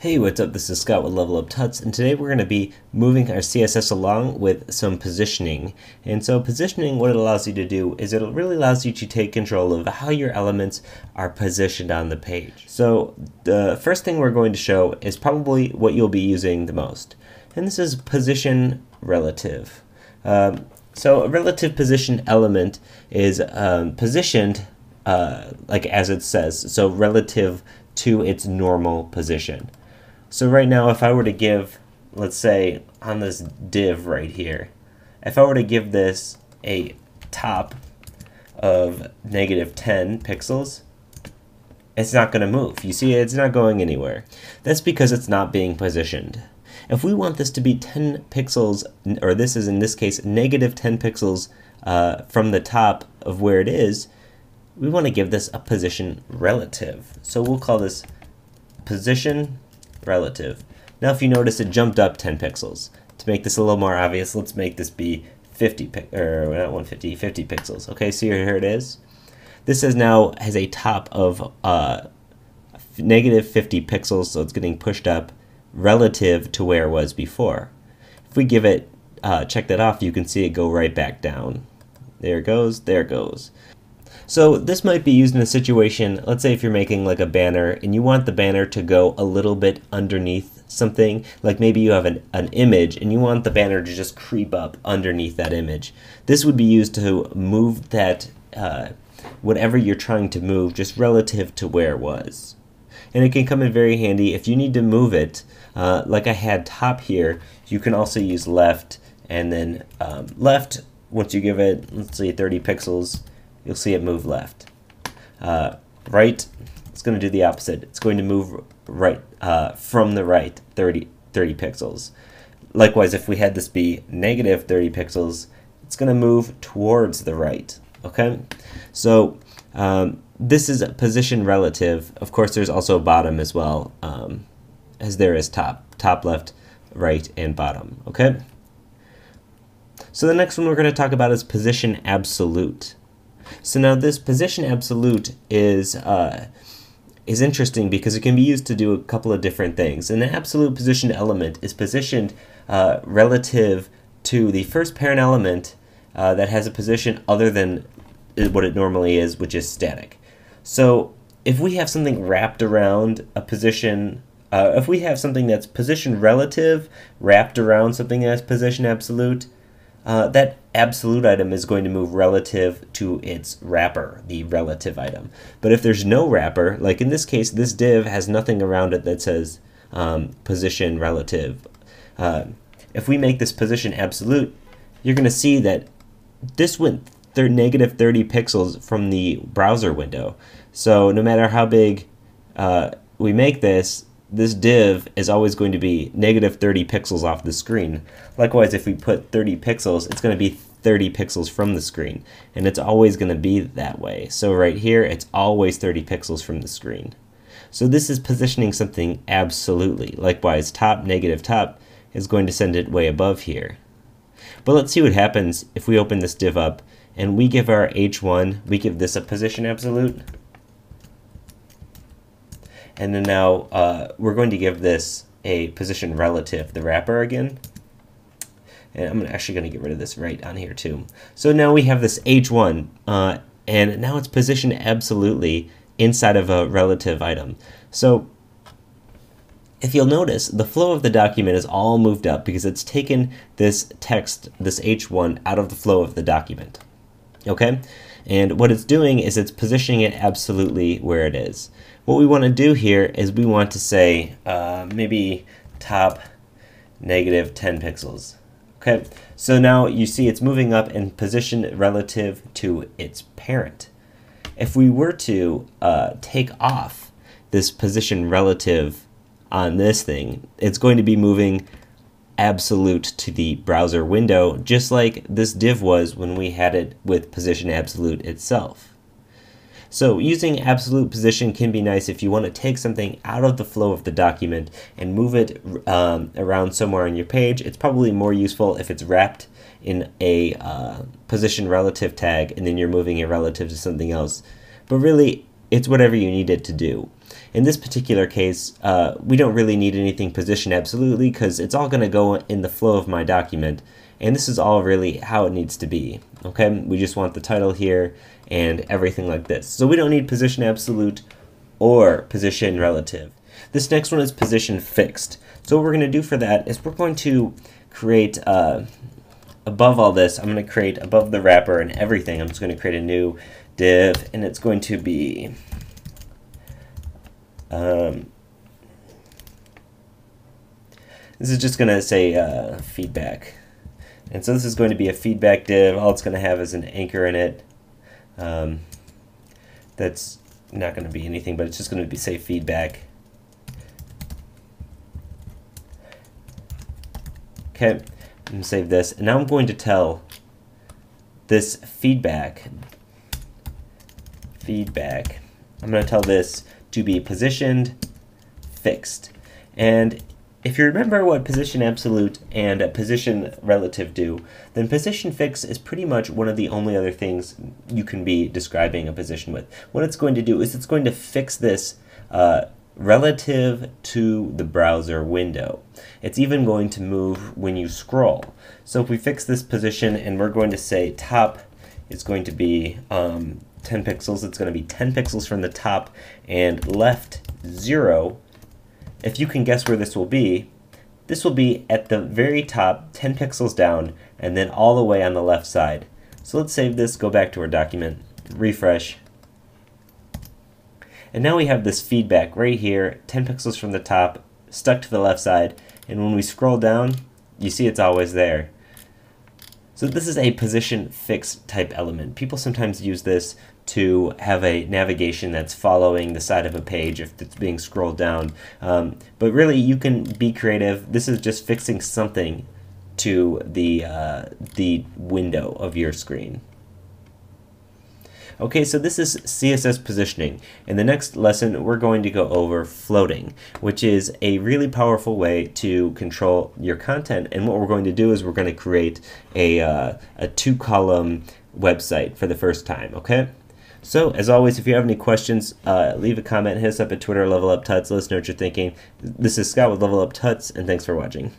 Hey, what's up? This is Scott with Level Up Tuts, and today we're going to be moving our CSS along with some positioning. And so positioning, what it allows you to do is it really allows you to take control of how your elements are positioned on the page. So the first thing we're going to show is probably what you'll be using the most. And this is position relative. So a relative position element is positioned like as it says, so relative to its normal position. So right now, if I were to give, let's say, on this div right here, if I were to give this a top of -10 pixels, it's not going to move. You see, it's not going anywhere. That's because it's not being positioned. If we want this to be 10 pixels, or this is in this case -10 pixels from the top of where it is, we want to give this a position relative. So we'll call this position relative. Now if you notice, it jumped up 10 pixels. To make this a little more obvious, let's make this be 50 pixels. Okay, so here it is. This now has a top of -50 pixels, so it's getting pushed up relative to where it was before. If we give it, check that off, you can see it go right back down. There it goes, there it goes. So this might be used in a situation, let's say if you're making like a banner and you want the banner to go a little bit underneath something, like maybe you have an image and you want the banner to just creep up underneath that image. This would be used to move that, whatever you're trying to move, just relative to where it was. And it can come in very handy if you need to move it, like I had top here. You can also use left, and then left, once you give it, let's say 30 pixels, you'll see it move left. Right, it's going to do the opposite. It's going to move right from the right 30 pixels. Likewise, if we had this be -30 pixels, it's going to move towards the right. Okay, so this is a position relative. Of course, there's also bottom as well, as there is top, left, right, and bottom. Okay. So the next one we're going to talk about is position absolute. So now this position absolute is interesting because it can be used to do a couple of different things. And the absolute position element is positioned relative to the first parent element that has a position other than what it normally is, which is static. So if we have something wrapped around a position, if we have something that's position relative wrapped around something that's position absolute, that absolute item is going to move relative to its wrapper, the relative item. But if there's no wrapper, like in this case, this div has nothing around it that says position relative. If we make this position absolute, you're going to see that this went -30 pixels from the browser window. So no matter how big we make this div is always going to be -30 pixels off the screen. Likewise, if we put 30 pixels, it's going to be 30 pixels from the screen, and it's always going to be that way. So right here, it's always 30 pixels from the screen. So this is positioning something absolutely. Likewise, top, negative top is going to send it way above here. But let's see what happens if we open this div up and we give our H1, we give this a position absolute. And then now we're going to give this a position relative, the wrapper again. And I'm actually going to get rid of this right on here too. So now we have this H1, and now it's positioned absolutely inside of a relative item. So if you'll notice, the flow of the document is all moved up because it's taken this text, this H1, out of the flow of the document. Okay? And what it's doing is it's positioning it absolutely where it is. What we want to do here is we want to say maybe top -10 pixels. Okay, so now you see it's moving up in position relative to its parent. If we were to take off this position relative on this thing, it's going to be moving absolute to the browser window, just like this div was when we had it with position absolute itself. So using absolute position can be nice if you want to take something out of the flow of the document and move it around somewhere on your page. It's probably more useful if it's wrapped in a position relative tag and then you're moving it relative to something else. But really, it's whatever you need it to do. In this particular case, we don't really need anything positioned absolutely because it's all going to go in the flow of my document. And this is all really how it needs to be. Okay, we just want the title here and everything like this. So we don't need position absolute or position relative. This next one is position fixed. So what we're going to do for that is we're going to create, above all this, I'm going to create above the wrapper and everything, I'm just going to create a new div, and it's going to be this is just going to say feedback. And so this is going to be a feedback div. All it's going to have is an anchor in it. That's not going to be anything, but it's just going to be say feedback. Okay, I'm going to save this. And now I'm going to tell this feedback, I'm going to tell this to be positioned fixed. And if you remember what position absolute and position relative do, then position fixed is pretty much one of the only other things you can be describing a position with. What it's going to do is it's going to fix this relative to the browser window. It's even going to move when you scroll. So if we fix this position and we're going to say top is going to be 10 pixels, it's going to be 10 pixels from the top, and left 0. If you can guess where this will be at the very top, 10 pixels down, and then all the way on the left side. So let's save this, go back to our document, refresh. And now we have this feedback right here, 10 pixels from the top, stuck to the left side, and when we scroll down, you see it's always there. So this is a position fixed type element. People sometimes use this to have a navigation that's following the side of a page if it's being scrolled down. But really, you can be creative. This is just fixing something to the window of your screen. Okay, so this is CSS positioning. In the next lesson, we're going to go over floating, which is a really powerful way to control your content. And what we're going to do is we're going to create a 2-column website for the first time, okay? So, as always, if you have any questions, leave a comment, hit us up at Twitter, Level Up Tuts, let us know what you're thinking. This is Scott with Level Up Tuts, and thanks for watching.